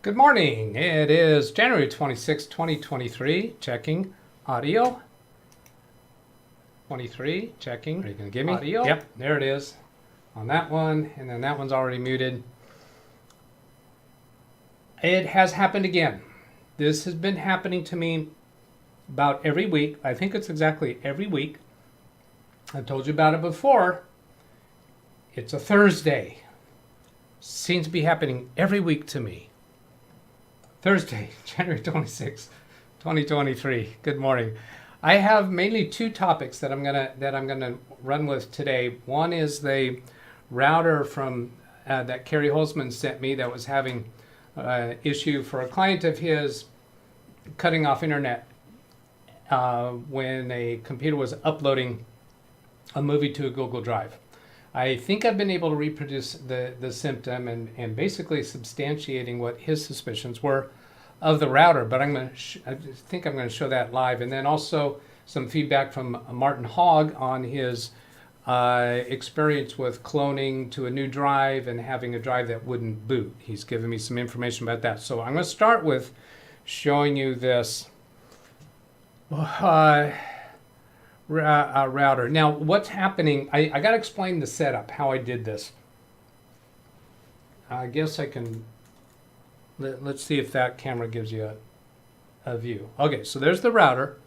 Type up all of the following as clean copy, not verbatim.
Good morning. It is January 26, 2023. Checking audio. 23. Checking. Are you going to give me audio? Yep, there it is on that one. And then that one's already muted. It has happened again. This has been happening to me about every week. I think it's exactly every week. I've told you about it before. It's a Thursday. Seems to be happening every week to me. Thursday, January 26, 2023. Good morning. I have mainly two topics that I'm gonna run with today. One is the router from that Kerry Holzman sent me that was having issue for a client of his cutting off internet when a computer was uploading a movie to a Google Drive. I think I've been able to reproduce the symptom and basically substantiating what his suspicions were of the router, but I think I'm going to show that live. And then also some feedback from Martin Hogg on his experience with cloning to a new drive and having a drive that wouldn't boot. He's given me some information about that. So I'm going to start with showing you this router. Now, what's happening, I got to explain the setup, how I did this. I guess I can, let's see if that camera gives you a view. Okay, so there's the router,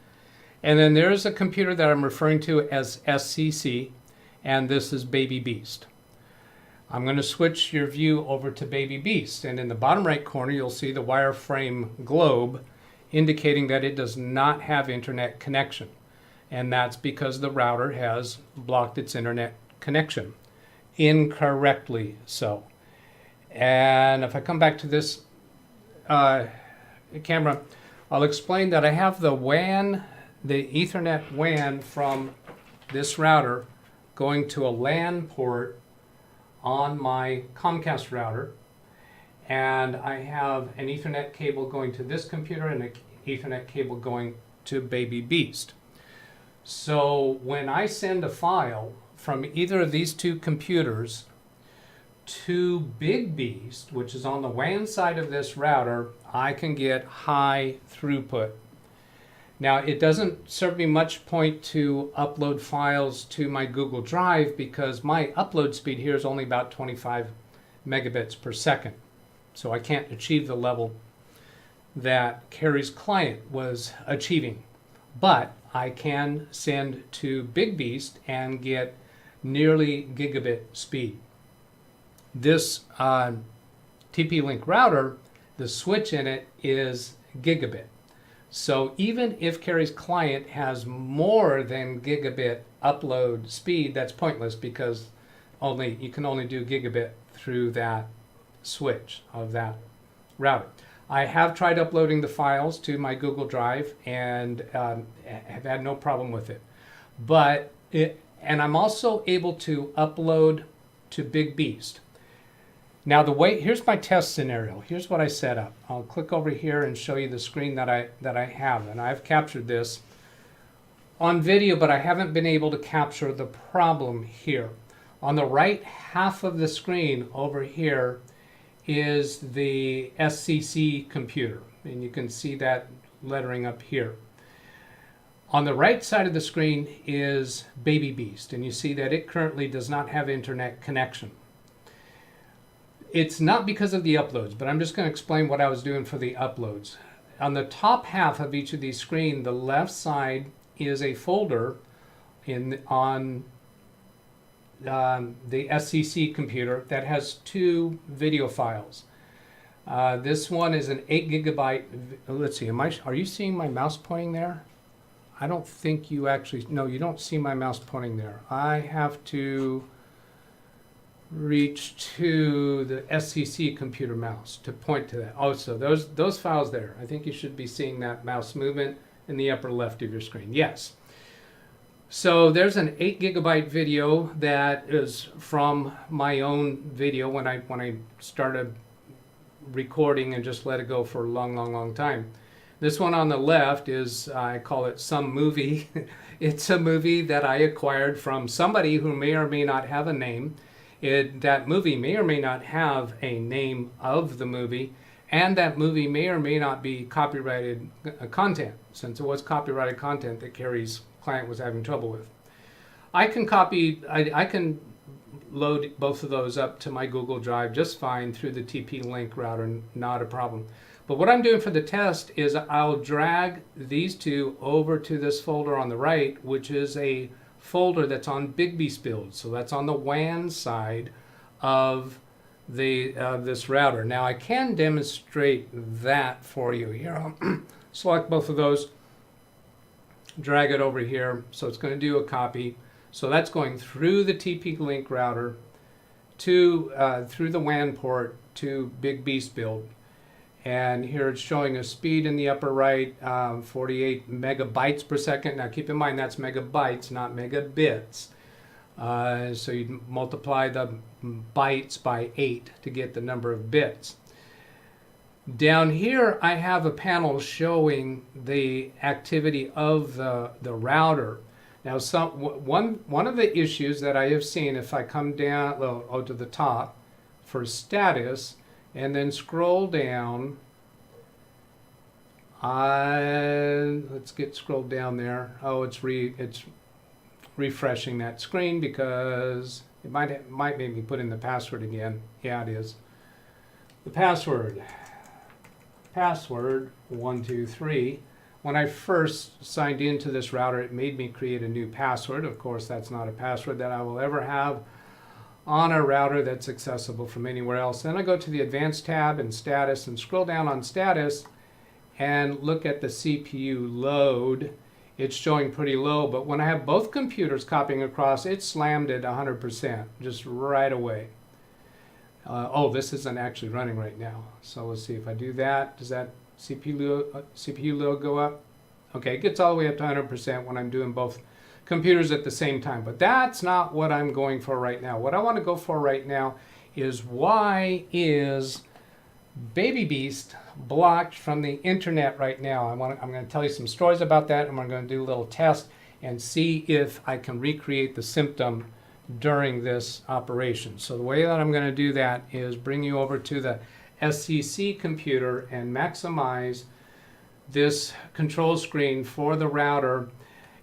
and then there's a computer that I'm referring to as SCC, and this is Baby Beast. I'm going to switch your view over to Baby Beast, and in the bottom right corner you'll see the wireframe globe indicating that it does not have internet connection. And that's because the router has blocked its internet connection, incorrectly so. And if I come back to this camera, I'll explain that I have the WAN, the Ethernet WAN from this router going to a LAN port on my Comcast router. And I have an Ethernet cable going to this computer and an Ethernet cable going to Baby Beast. So when I send a file from either of these two computers to Big Beast, which is on the WAN side of this router, I can get high throughput. Now, it doesn't serve me much point to upload files to my Google Drive because my upload speed here is only about 25 megabits per second. So I can't achieve the level that Kerry's client was achieving. But I can send to Big Beast and get nearly gigabit speed. This TP-Link router, the switch in it is gigabit. So even if Kerry's client has more than gigabit upload speed, that's pointless because you can only do gigabit through that switch of that router. I have tried uploading the files to my Google Drive and have had no problem with it. And I'm also able to upload to Big Beast. Now here's my test scenario. Here's what I set up. I'll click over here and show you the screen that I have. And I've captured this on video, but I haven't been able to capture the problem here. On the right half of the screen over here is the SCC computer, and you can see that lettering up here. On the right side of the screen is Baby Beast, and you see that it currently does not have internet connection. It's not because of the uploads, but I'm just going to explain what I was doing for the uploads. On the top half of each of these screens, the left side is a folder on the SCC computer that has two video files. This one is an 8 gigabyte. Let's see, are you seeing my mouse pointing there? I don't think you actually, no, you don't see my mouse pointing there. I have to reach to the SCC computer mouse to point to that. Oh, so those files there. I think you should be seeing that mouse movement in the upper left of your screen. Yes. So there's an 8 gigabyte video that is from my own video when I started recording and just let it go for a long time. This one on the left is, I call it Some Movie. It's a movie that I acquired from somebody who may or may not have a name. That movie may or may not have a name of the movie, and that movie may or may not be copyrighted content, since it was copyrighted content that Carrie's client was having trouble with. I can load both of those up to my Google Drive just fine through the TP-Link router, not a problem. But what I'm doing for the test is I'll drag these two over to this folder on the right, which is a folder that's on Big Beast build. So that's on the WAN side of this router. Now I can demonstrate that for you here. I'll select both of those, drag it over here. So it's going to do a copy. So that's going through the TP-Link router to through the WAN port to Big Beast build. And here it's showing a speed in the upper right, 48 megabytes per second. Now keep in mind that's megabytes, not megabits. So you multiply the bytes by 8 to get the number of bits. Down here I have a panel showing the activity of the router. Now one of the issues that I have seen, if I come down to the top for status and then scroll down, let's get scrolled down there. Oh, it's refreshing that screen because it might make me put in the password again. Yeah, it is. The password 123. When I first signed into this router, it made me create a new password. Of course, that's not a password that I will ever have on a router that's accessible from anywhere else. Then I go to the Advanced tab and Status and scroll down on Status and look at the CPU load. It's showing pretty low, but when I have both computers copying across, it slammed at 100%, just right away. Oh, this isn't actually running right now. So let's see if I do that. Does that CPU load go up? Okay, it gets all the way up to 100% when I'm doing both computers at the same time, but that's not what I'm going for right now. What I want to go for right now is why is Baby Beast blocked from the internet right now? I'm going to tell you some stories about that, and I'm going to do a little test and see if I can recreate the symptom during this operation. So the way that I'm going to do that is bring you over to the SCC computer and maximize this control screen for the router.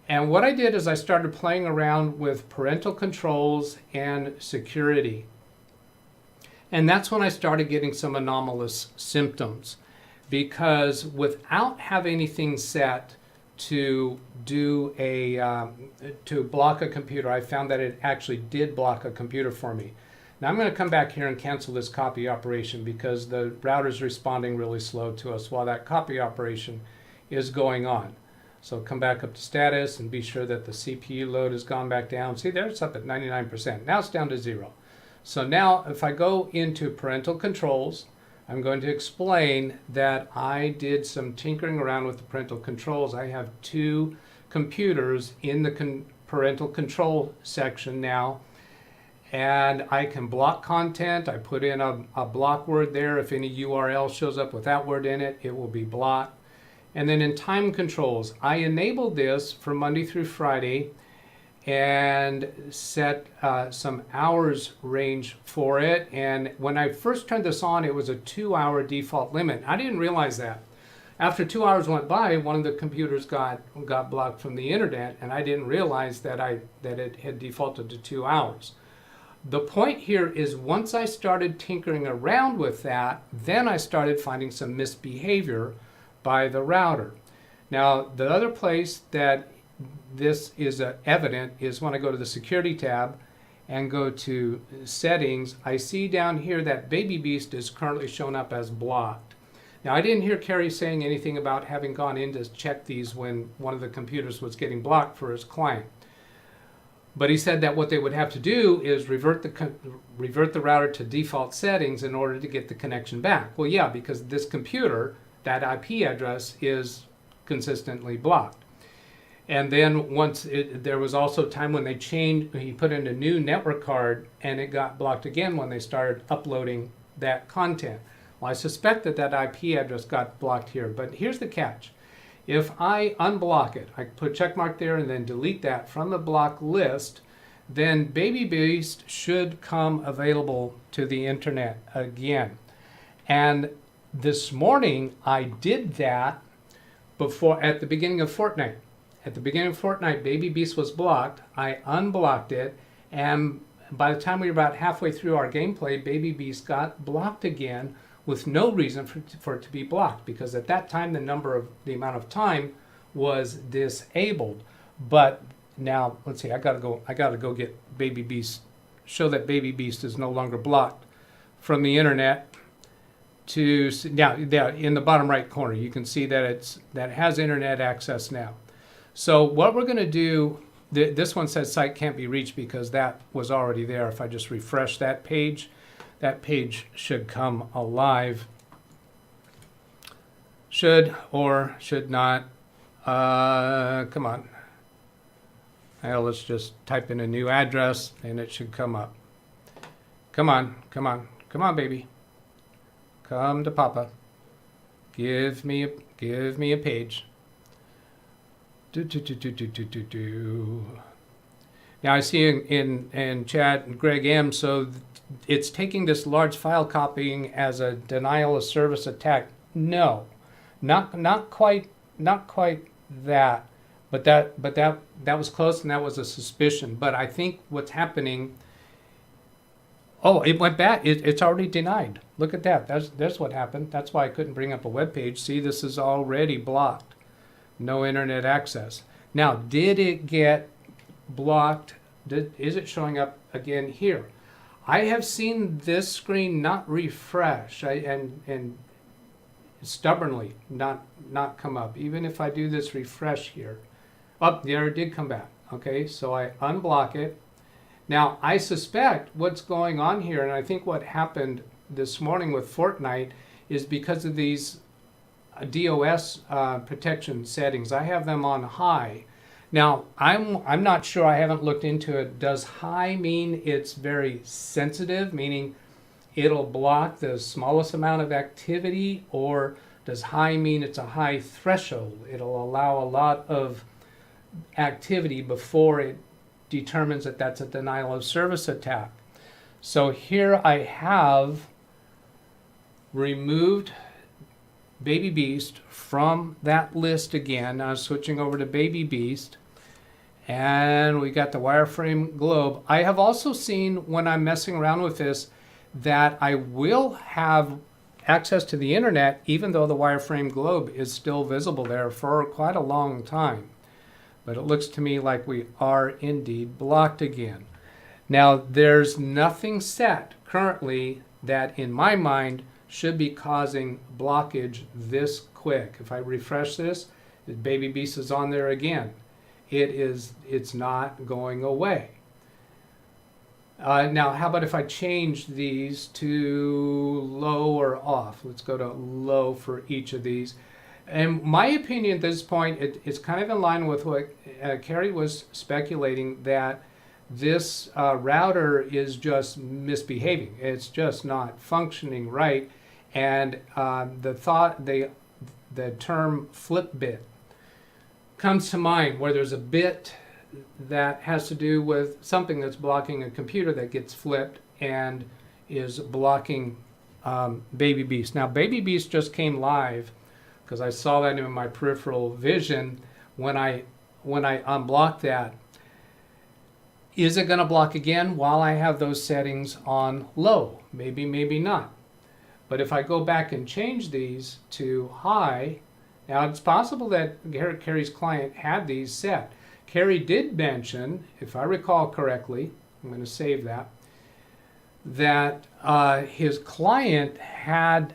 And what I did is I started playing around with parental controls and security. And that's when I started getting some anomalous symptoms, because without having anything set to do to block a computer, I found that it actually did block a computer for me. Now I'm going to come back here and cancel this copy operation because the router is responding really slow to us while that copy operation is going on. So come back up to status and be sure that the CPU load has gone back down. See there, it's up at 99%. Now it's down to 0. So now if I go into parental controls, I'm going to explain that I did some tinkering around with the parental controls. I have 2 computers in the parental control section now, and I can block content. I put in a block word there. If any URL shows up with that word in it, it will be blocked. And then in time controls, I enabled this for Monday through Friday and set some hours range for it. And when I first turned this on, it was a 2-hour default limit. I didn't realize that. After 2 hours went by, one of the computers got blocked from the internet, and I didn't realize that it had defaulted to 2 hours. The point here is once I started tinkering around with that, then I started finding some misbehavior by the router. Now, the other place that this is evident is when I go to the Security tab and go to Settings. I see down here that Baby Beast is currently shown up as blocked. Now, I didn't hear Carrie saying anything about having gone in to check these when one of the computers was getting blocked for his client. But he said that what they would have to do is revert the router to default settings in order to get the connection back. Well, yeah, because this computer, that IP address is consistently blocked. And then there was also time when he put in a new network card and it got blocked again when they started uploading that content. Well, I suspect that IP address got blocked here, but here's the catch. If I unblock it, I put a check mark there and then delete that from the block list, then Baby Beast should come available to the internet again. And this morning I did that before at the beginning of Fortnite. At the beginning of Fortnite, Baby Beast was blocked. I unblocked it, and by the time we were about halfway through our gameplay, Baby Beast got blocked again with no reason for it to be blocked, because at that time the amount of time was disabled. But now let's see, I gotta go get Baby Beast, show that Baby Beast is no longer blocked from the internet. To now, in the bottom right corner, you can see that it has internet access now. So what we're going to do, this one says site can't be reached because that was already there. If I just refresh that page should come alive. Should or should not. Come on. Well, let's just type in a new address and it should come up. Come on, come on, come on, baby. Come to Papa. Give me a page. Now I see in chat Greg M. So it's taking this large file copying as a denial of service attack. No, not quite that. But that was close, and that was a suspicion. But I think what's happening. Oh, it went back. It's already denied. Look at that. That's what happened. That's why I couldn't bring up a web page. See, this is already blocked. No internet access. Now, did it get blocked? Is it showing up again here? I have seen this screen not refresh and stubbornly not come up. Even if I do this refresh here. Oh, there it did come back. Okay, so I unblock it. Now, I suspect what's going on here, and I think what happened this morning with Fortnite, is because of these DOS protection settings. I have them on high. Now, I'm not sure. I haven't looked into it. Does high mean it's very sensitive, meaning it'll block the smallest amount of activity, or does high mean it's a high threshold? It'll allow a lot of activity before it determines that that's a denial of service attack. So here I have removed Baby Beast from that list again. Now switching over to Baby Beast, and we got the wireframe globe. I have also seen when I'm messing around with this that I will have access to the internet even though the wireframe globe is still visible there for quite a long time. But it looks to me like we are indeed blocked again. Now, there's nothing set currently that, in my mind, should be causing blockage this quick. If I refresh this, the Baby Beast is on there again. It's not going away. Now, how about if I change these to low or off? Let's go to low for each of these. And my opinion at this point, it's kind of in line with what Carrie was speculating, that this router is just misbehaving. It's just not functioning right. And the term flip bit comes to mind, where there's a bit that has to do with something that's blocking a computer that gets flipped and is blocking Baby Beast. Now, Baby Beast just came live, because I saw that in my peripheral vision when I unblock that. Is it going to block again while I have those settings on low? Maybe, maybe not. But if I go back and change these to high, now it's possible that Carrie's client had these set. Carrie did mention, if I recall correctly, I'm going to save that his client had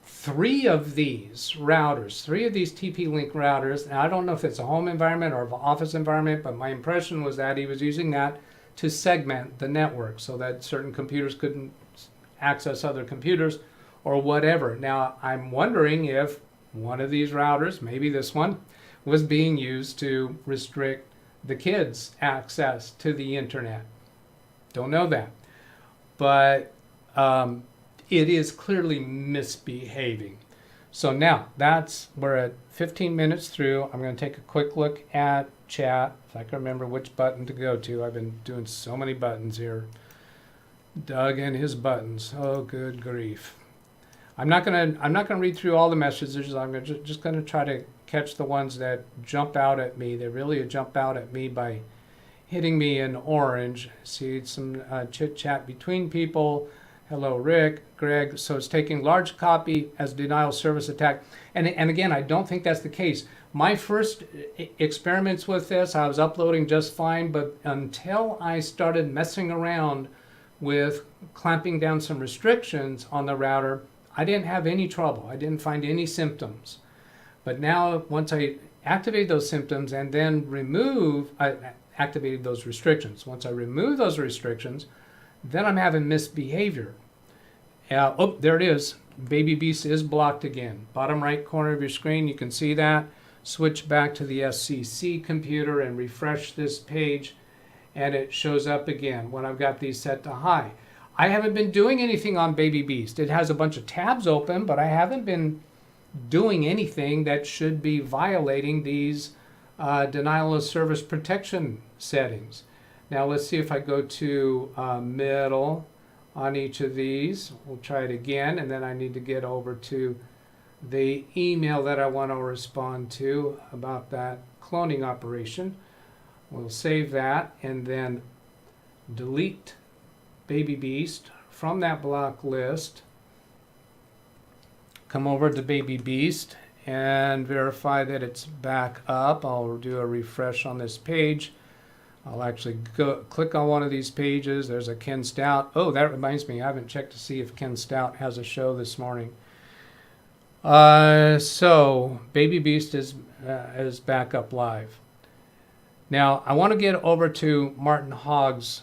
three of these TP-Link routers. And I don't know if it's a home environment or an office environment, but my impression was that he was using that to segment the network so that certain computers couldn't access other computers or whatever. Now, I'm wondering if one of these routers, maybe this one, was being used to restrict the kids' access to the internet. Don't know that. But it is clearly misbehaving. So now we're at 15 minutes through. I'm going to take a quick look at chat, if I can remember which button to go to. I've been doing so many buttons here. Doug and his buttons. Oh, good grief. I'm not gonna read through all the messages. I'm just gonna try to catch the ones that jump out at me. They really jump out at me by hitting me in orange. See some chit chat between people. Hello, Rick, Greg. So it's taking large copy as denial of service attack. And again, I don't think that's the case. My first experiments with this, I was uploading just fine, but until I started messing around with clamping down some restrictions on the router, I didn't have any trouble. I didn't find any symptoms. But now, once I activate those symptoms and then activated those restrictions. Once I remove those restrictions, then I'm having misbehavior. Oh, there it is. Baby Beast is blocked again. Bottom right corner of your screen, you can see that. Switch back to the SCC computer and refresh this page, and it shows up again when I've got these set to high. I haven't been doing anything on Baby Beast. It has a bunch of tabs open, but I haven't been doing anything that should be violating these denial of service protection settings. Now let's see if I go to middle on each of these. We'll try it again, and then I need to get over to the email that I want to respond to about that cloning operation. We'll save that and then delete Baby Beast from that block list. Come over to Baby Beast and verify that it's back up. I'll do a refresh on this page. I'll actually go click on one of these pages. There's a Ken Stout. Oh, that reminds me, I haven't checked to see if Ken Stout has a show this morning. So Baby Beast is back up live. Now I want to get over to Martin Hogg's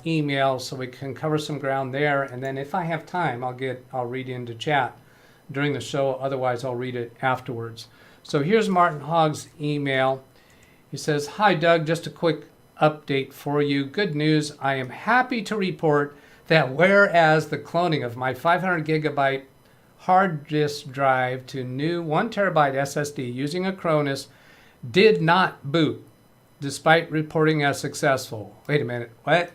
email so we can cover some ground there, and then if I have time, I'll read into chat during the show. Otherwise, I'll read it afterwards. So here's Martin Hogg's email. He says, "Hi Doug, just a quick update for you. Good news. I am happy to report that whereas the cloning of my 500 gigabyte hard disk drive to new 1 terabyte SSD using Acronis did not boot, despite reporting as successful." Wait a minute, what?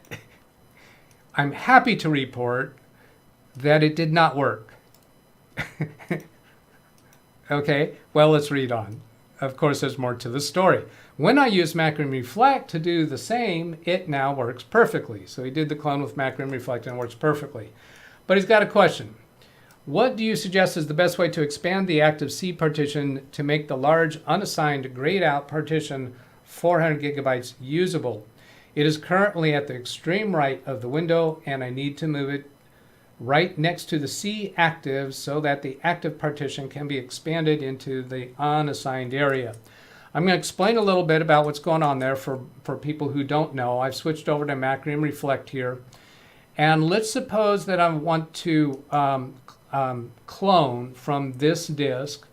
I'm happy to report that it did not work. Okay, well, let's read on. Of course, there's more to the story. When I use Macrim Reflect to do the same, it now works perfectly. So he did the clone with Macrim Reflect and it works perfectly. But he's got a question. What do you suggest is the best way to expand the active C partition to make the large unassigned grayed out partition 400 gigabytes usable? It is currently at the extreme right of the window and I need to move it right next to the C active so that the active partition can be expanded into the unassigned area. I'm going to explain a little bit about what's going on there for people who don't know. I've switched over to Macrim Reflect here. And let's suppose that I want to clone from this disk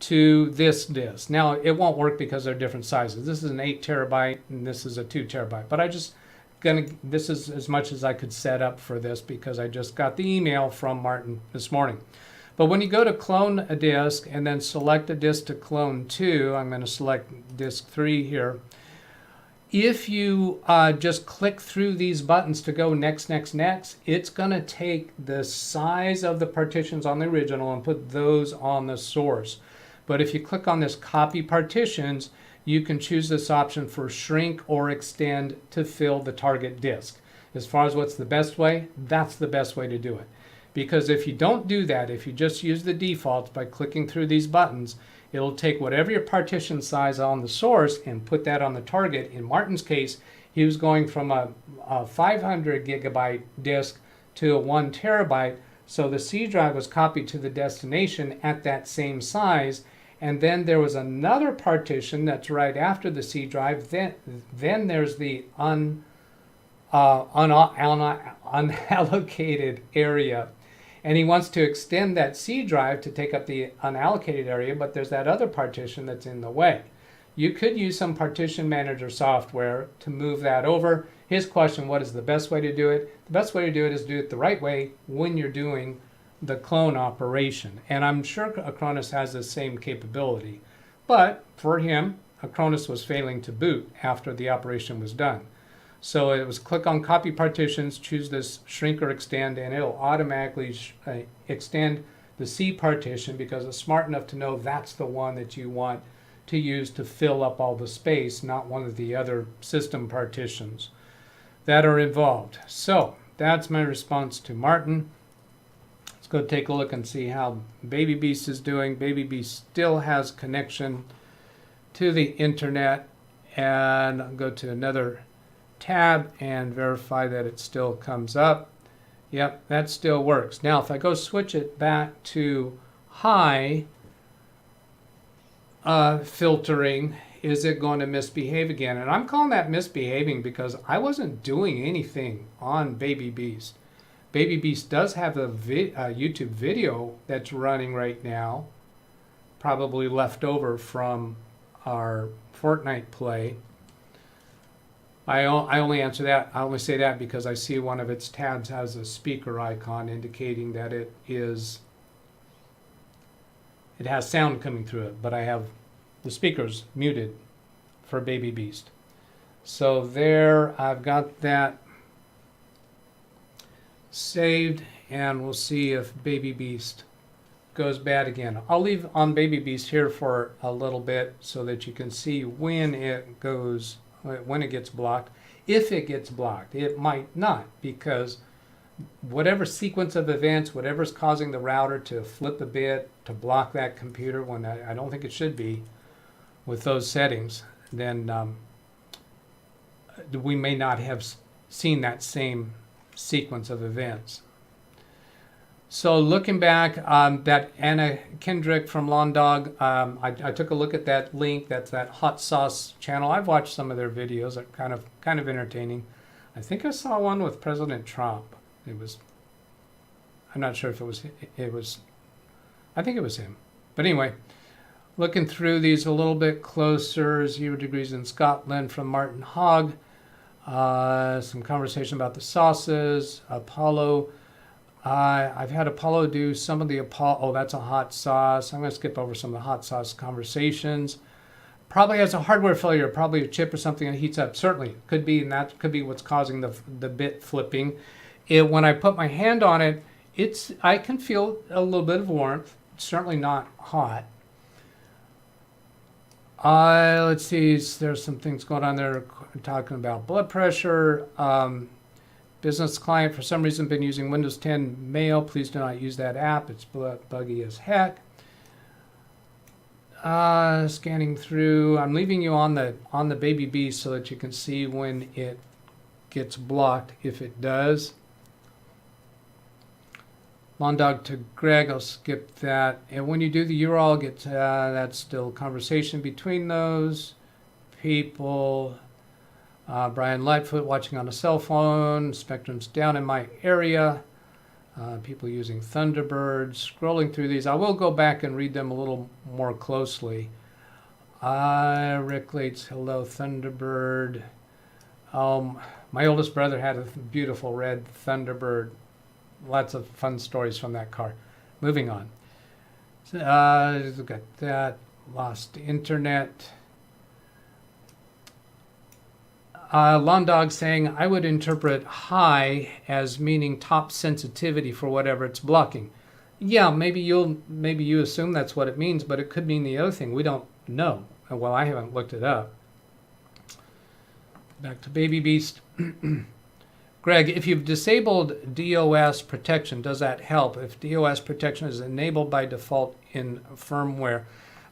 to this disk. Now, it won't work because they're different sizes. This is an 8 terabyte and this is a 2 terabyte. But this is as much as I could set up for this because I just got the email from Martin this morning. But when you go to clone a disk and then select a disk to clone to, I'm going to select disk 3 here. If you just click through these buttons to go next, next, next, it's going to take the size of the partitions on the original and put those on the source. But if you click on this copy partitions, you can choose this option for shrink or extend to fill the target disk. As far as what's the best way, that's the best way to do it. Because if you don't do that, if you just use the defaults by clicking through these buttons, it'll take whatever your partition size on the source and put that on the target. In Martin's case, he was going from a 500 gigabyte disk to a 1 terabyte, so the C drive was copied to the destination at that same size, and then there was another partition that's right after the C drive. Then there's the unallocated area. And he wants to extend that C drive to take up the unallocated area, but there's that other partition that's in the way. You could use some partition manager software to move that over. His question, what is the best way to do it? The best way to do it is do it the right way when you're doing the clone operation. And I'm sure Acronis has the same capability. But for him, Acronis was failing to boot after the operation was done. So it was click on copy partitions, choose this shrink or extend, and it'll automatically extend the C partition because it's smart enough to know that's the one that you want to use to fill up all the space, not one of the other system partitions that are involved. So that's my response to Martin. Let's go take a look and see how Baby Beast is doing. Baby Beast still has connection to the internet, and I'll go to another tab and verify that it still comes up. Yep, that still works. Now if I go switch it back to high filtering, is it going to misbehave again? And I'm calling that misbehaving because I wasn't doing anything on Baby Beast. Baby Beast does have a YouTube video that's running right now, probably left over from our Fortnite play. I only answer that. I only say that because I see one of its tabs has a speaker icon indicating that it has sound coming through it, but I have the speakers muted for Baby Beast. So there, I've got that saved, and we'll see if Baby Beast goes bad again. I'll leave on Baby Beast here for a little bit so that you can see when it gets blocked. If it gets blocked, it might not, because whatever sequence of events, whatever's causing the router to flip a bit, to block that computer when I don't think it should be with those settings, then we may not have seen that same sequence of events. So looking back, that Anna Kendrick from Lawn Dog, I took a look at that link. That's that hot sauce channel. I've watched some of their videos. They're kind of entertaining. I think I saw one with President Trump. I'm not sure if it was, I think it was him. But anyway, looking through these a little bit closer, 0 degrees in Scotland from Martin Hogg. Some conversation about the sauces, Apollo. I've had Apollo do some of the Apollo. Oh, that's a hot sauce. I'm going to skip over some of the hot sauce conversations. Probably has a hardware failure, probably a chip or something that heats up. Certainly could be, and that could be what's causing the bit flipping. When I put my hand on it, I can feel a little bit of warmth. It's certainly not hot. Let's see. There's some things going on there talking about blood pressure. Business client, for some reason, been using Windows 10 Mail. Please do not use that app. It's buggy as heck. Scanning through. I'm leaving you on the Baby Beast so that you can see when it gets blocked, if it does. Lawn Dog to Greg, I'll skip that. And when you do the URL, that's still conversation between those people. Brian Lightfoot watching on a cell phone. Spectrum's down in my area. People using Thunderbird. Scrolling through these. I will go back and read them a little more closely. Rick Lates, hello, Thunderbird. My oldest brother had a beautiful red Thunderbird. Lots of fun stories from that car. Moving on. We've got that. Lost internet. Lawn Dog saying, I would interpret high as meaning top sensitivity for whatever it's blocking. Yeah, maybe you assume that's what it means, but it could mean the other thing. We don't know. Well, I haven't looked it up. Back to Baby Beast. Greg, if you've disabled DOS protection, does that help? If DOS protection is enabled by default in firmware.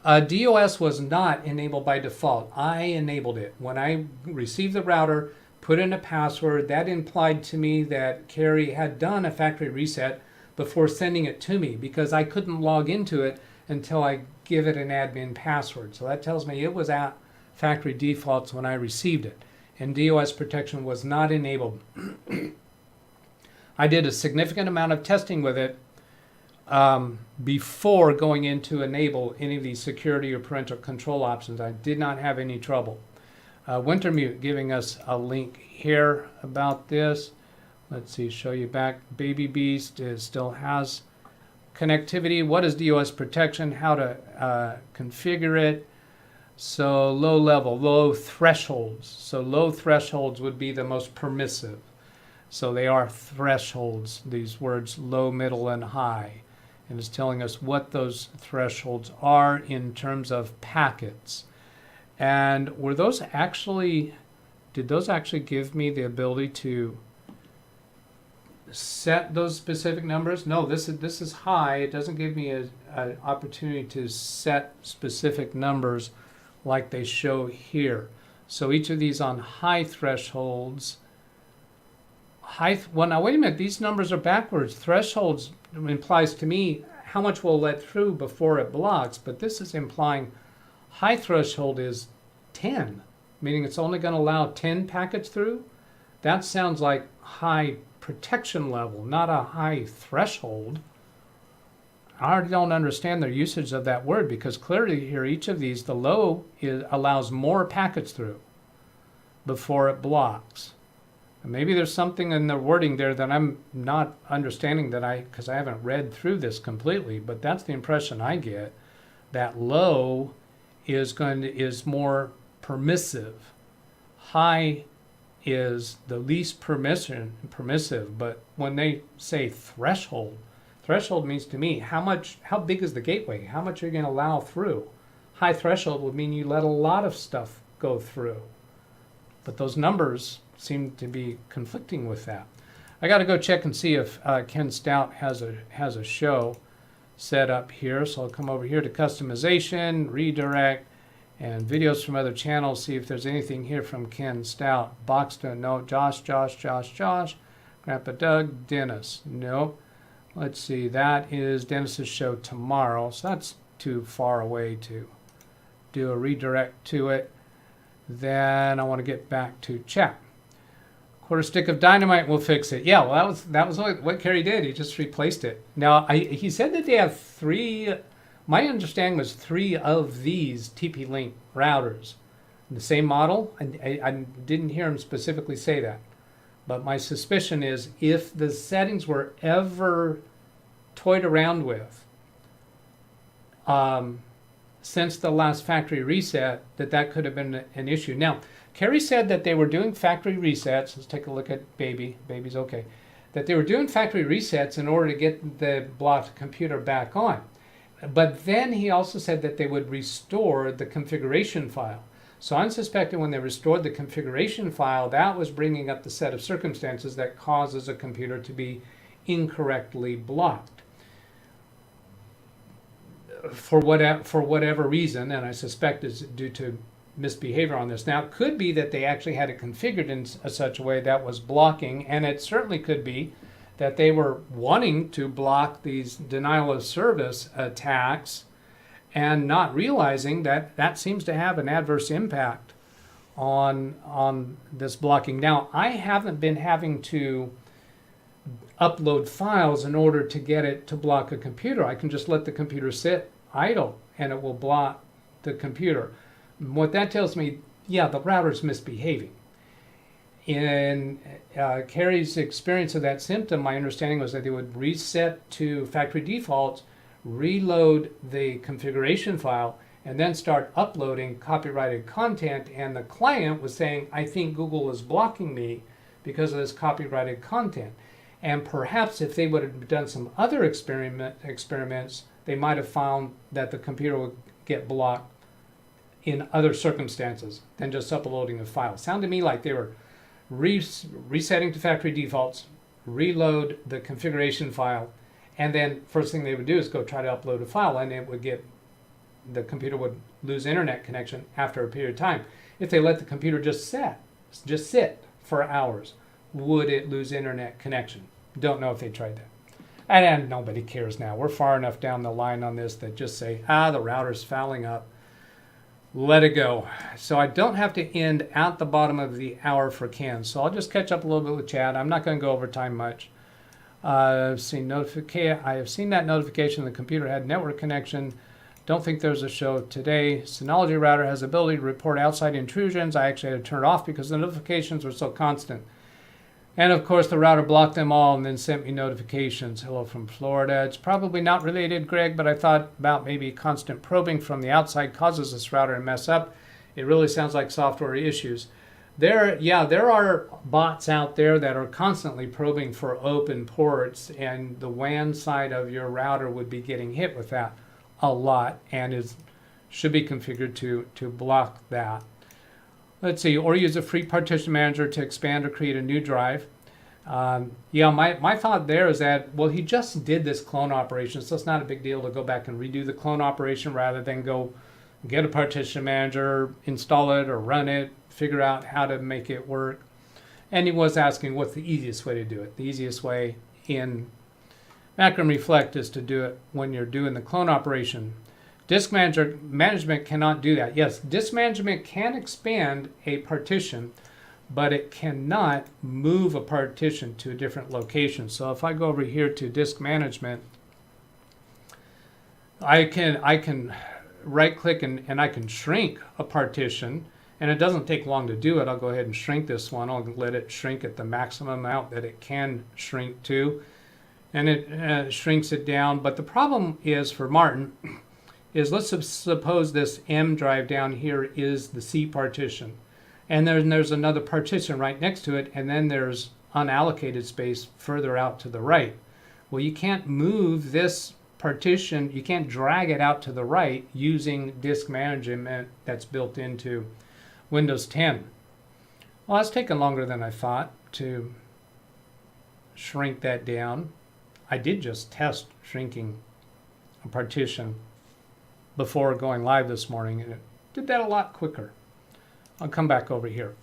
DOS was not enabled by default. I enabled it. When I received the router, put in a password, that implied to me that Carrie had done a factory reset before sending it to me, because I couldn't log into it until I give it an admin password. So that tells me it was at factory defaults when I received it. And DOS protection was not enabled. I did a significant amount of testing with it before going in to enable any of these security or parental control options. I did not have any trouble. Wintermute giving us a link here about this. Let's see, show you back. Baby Beast still has connectivity. What is DOS protection? How to configure it? So low level, low thresholds. So low thresholds would be the most permissive. So they are thresholds, these words low, middle, and high. And it's telling us what those thresholds are in terms of packets. And were those actually, did those actually give me the ability to set those specific numbers? No, this is high. It doesn't give me an opportunity to set specific numbers like they show here. So each of these on high thresholds, well, now wait a minute, these numbers are backwards. Thresholds implies to me how much we'll let through before it blocks, but this is implying high threshold is 10, meaning it's only going to allow 10 packets through. That sounds like high protection level, not a high threshold. I already don't understand their usage of that word, because clearly here each of these, the low allows more packets through before it blocks. And maybe there's something in the wording there that I'm not understanding, because I haven't read through this completely, but that's the impression I get, that low is more permissive. High is the least permissive, but when they say threshold means to me how big is the gateway? How much are you going to allow through? High threshold would mean you let a lot of stuff go through. But those numbers seem to be conflicting with that. I got to go check and see if Ken Stout has a show set up here. So I'll come over here to customization, redirect, and videos from other channels. See if there's anything here from Ken Stout. Boxton, no. Josh, Grandpa Doug, Dennis, no. Let's see, that is Dennis's show tomorrow, so that's too far away to do a redirect to it. Then I want to get back to chat. Quarter stick of dynamite will fix it. Yeah, well, that was what Kerry did. He just replaced it. Now, he said that they have 3, my understanding was 3 of these TP-Link routers. The same model, and I didn't hear him specifically say that. But my suspicion is if the settings were ever toyed around with since the last factory reset, that could have been an issue. Now, Kerry said that they were doing factory resets. Let's take a look at Baby's okay. That they were doing factory resets in order to get the blocked computer back on. But then he also said that they would restore the configuration file. So I'm suspecting when they restored the configuration file, that was bringing up the set of circumstances that causes a computer to be incorrectly blocked. For whatever reason, and I suspect it's due to misbehavior on this. Now, it could be that they actually had it configured in such a way that was blocking, and it certainly could be that they were wanting to block these denial of service attacks and not realizing that that seems to have an adverse impact on this blocking. Now, I haven't been having to upload files in order to get it to block a computer. I can just let the computer sit idle and it will block the computer. What that tells me, yeah, the router's misbehaving. In Kerry's experience of that symptom, my understanding was that they would reset to factory defaults, reload the configuration file, and then start uploading copyrighted content, and the client was saying, I think Google is blocking me because of this copyrighted content. And perhaps if they would have done some other experiments, they might have found that the computer would get blocked in other circumstances than just uploading the file. Sounded to me like they were resetting to factory defaults, reload the configuration file, and then first thing they would do is go try to upload a file, and it would the computer would lose internet connection after a period of time. If they let the computer just sit for hours, would it lose internet connection? Don't know if they tried that. And nobody cares now. We're far enough down the line on this that just say, the router's fouling up. Let it go. So I don't have to end at the bottom of the hour for Ken. So I'll just catch up a little bit with Chad. I'm not going to go over time much. I have seen that notification the computer had network connection. Don't think there's a show today. Synology router has the ability to report outside intrusions. I actually had to turn it off because the notifications were so constant. And of course, the router blocked them all and then sent me notifications. Hello from Florida. It's probably not related, Greg, but I thought about maybe constant probing from the outside causes this router to mess up. It really sounds like software issues. There are bots out there that are constantly probing for open ports, and the WAN side of your router would be getting hit with that a lot, and should be configured to block that. Let's see, or use a free partition manager to expand or create a new drive. My thought there is that, well, he just did this clone operation, so it's not a big deal to go back and redo the clone operation rather than go get a partition manager, install it or run it, figure out how to make it work. And he was asking what's the easiest way to do it. The easiest way in Macro and Reflect is to do it when you're doing the clone operation. Disk management cannot do that. Yes, disk management can expand a partition, but it cannot move a partition to a different location. So if I go over here to disk management, I can right click and I can shrink a partition, and it doesn't take long to do it. I'll go ahead and shrink this one. I'll let it shrink at the maximum amount that it can shrink to, and it shrinks it down. But the problem is for Martin is, let's suppose this M drive down here is the C partition, and there's another partition right next to it, and then there's unallocated space further out to the right. Well, you can't move this partition, you can't drag it out to the right using disk management that's built into Windows 10. Well, that's taken longer than I thought to shrink that down. I did just test shrinking a partition before going live this morning, and it did that a lot quicker. I'll come back over here.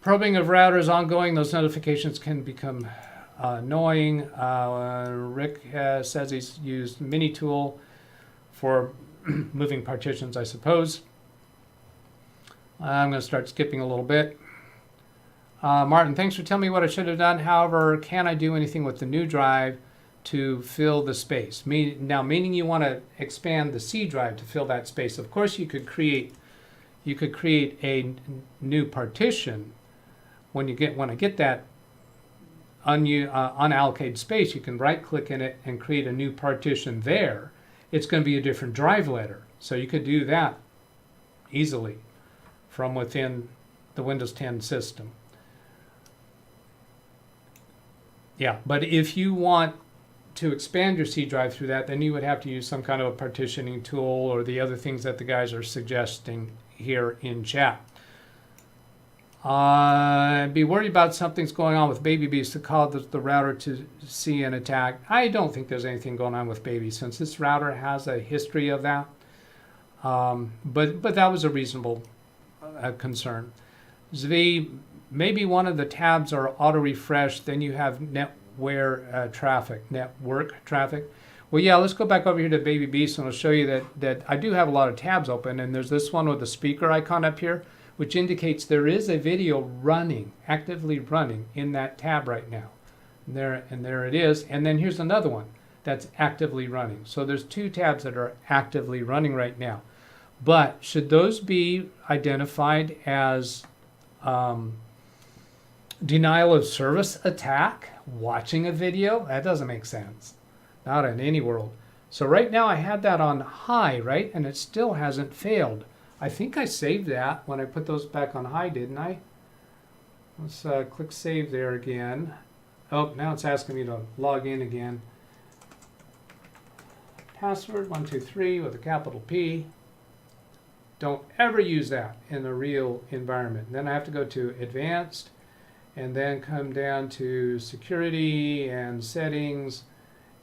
Probing of routers ongoing. Those notifications can become annoying. Rick says he's used Mini Tool for moving partitions, I suppose. I'm going to start skipping a little bit. Martin, thanks for telling me what I should have done. However, can I do anything with the new drive to fill the space? Meaning you want to expand the C drive to fill that space. Of course, you could create a new partition. When I get that unallocated space, you can right click in it and create a new partition there. It's going to be a different drive letter, so you could do that easily from within the Windows 10 system. Yeah, but if you want to expand your C drive through that, then you would have to use some kind of a partitioning tool or the other things that the guys are suggesting here in chat. Be worried about something's going on with Baby Beast to cause the router to see an attack. I don't think there's anything going on with Baby, since this router has a history of that. But that was a reasonable concern. Zvi, maybe one of the tabs are auto-refreshed, then you have network traffic. Well, yeah, let's go back over here to Baby Beast, and I'll show you that I do have a lot of tabs open, and there's this one with the speaker icon up here, which indicates there is a video running, actively running in that tab right now. And there it is. And then here's another one that's actively running. So there's two tabs that are actively running right now. But should those be identified as denial of service attack, watching a video? That doesn't make sense. Not in any world. So right now I had that on high, right? And it still hasn't failed. I think I saved that when I put those back on high, didn't I? Let's click save there again. Oh, now it's asking me to log in again. Password 123 with a capital P. Don't ever use that in a real environment. Then I have to go to advanced and then come down to security and settings,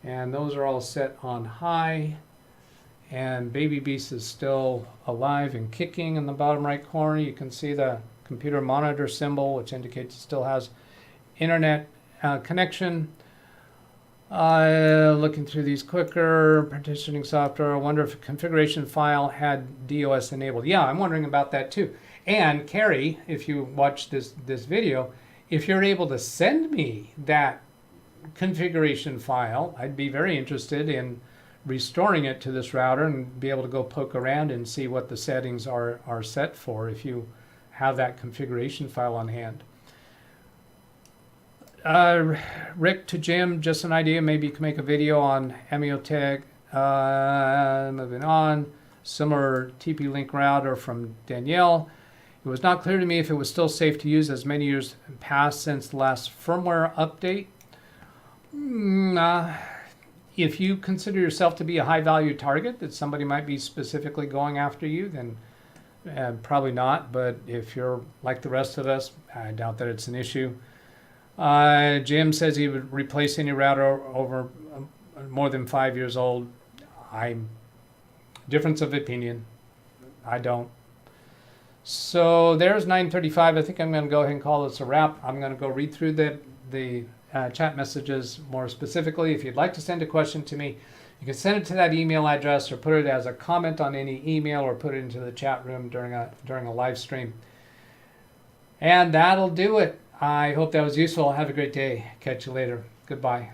and those are all set on high. And Baby Beast is still alive and kicking in the bottom right corner. You can see the computer monitor symbol, which indicates it still has internet connection. Looking through these quicker, partitioning software. I wonder if a configuration file had DOS enabled. Yeah, I'm wondering about that too. And Carrie, if you watch this video, if you're able to send me that configuration file, I'd be very interested in restoring it to this router and be able to go poke around and see what the settings are set for if you have that configuration file on hand. Rick to Jim, just an idea. Maybe you can make a video on Amiotech. Moving on. Similar TP-Link router from Danielle. It was not clear to me if it was still safe to use as many years passed since the last firmware update. If you consider yourself to be a high-value target that somebody might be specifically going after you, then probably not. But if you're like the rest of us, I doubt that it's an issue. Jim says he would replace any router over more than 5 years old. Difference of opinion. I don't. So there's 9:35. I think I'm going to go ahead and call this a wrap. I'm going to go read through the chat messages more specifically. If you'd like to send a question to me, you can send it to that email address or put it as a comment on any email or put it into the chat room during a live stream. And that'll do it. I hope that was useful. Have a great day. Catch you later. Goodbye.